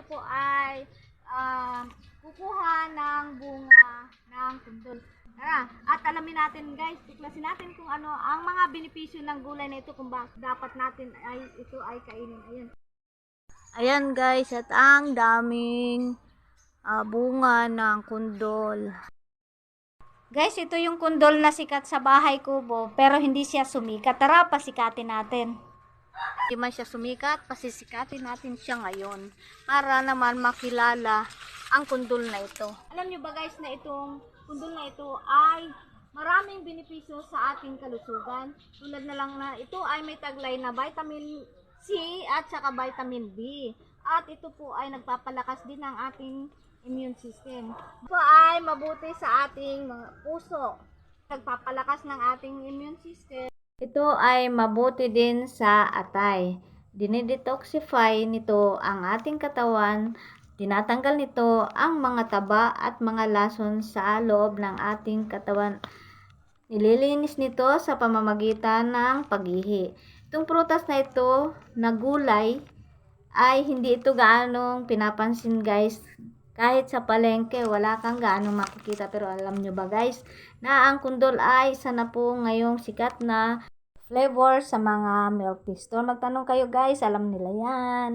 po ay kukuha ng bunga ng kundol. Tara, at alamin natin guys, tuklasin natin kung ano ang mga benepisyo ng gulay na ito, kung dapat natin ito ay kainin. Ayan guys, at ang daming bunga ng kundol. Guys, ito yung kundol na sikat sa bahay kubo, pero hindi siya sumikat. Tara, pasikatin natin. Hindi man siya sumikat, pasisikatin natin siya ngayon para naman makilala ang kundol na ito. Alam nyo ba guys na itong kundol na ito ay maraming benepisyo sa ating kalusugan. Tulad na lang na ito ay may taglay na vitamin C at saka vitamin B. At ito po ay nagpapalakas din ng ating immune system. Ito ay mabuti sa ating mga puso. Nagpapalakas ng ating immune system. Ito ay mabuti din sa atay. Dinidetoxify nito ang ating katawan. Tinatanggal nito ang mga taba at mga lason sa loob ng ating katawan. Nililinis nito sa pamamagitan ng pag-ihi. Itong prutas na ito na gulay ay hindi ito gaanong pinapansin guys. Kahit sa palengke, wala kang gaano makikita. Pero alam nyo ba guys, na ang kundol ay isa na po ngayong sikat na flavor sa mga milk tea store. Magtanong kayo guys, alam nila yan.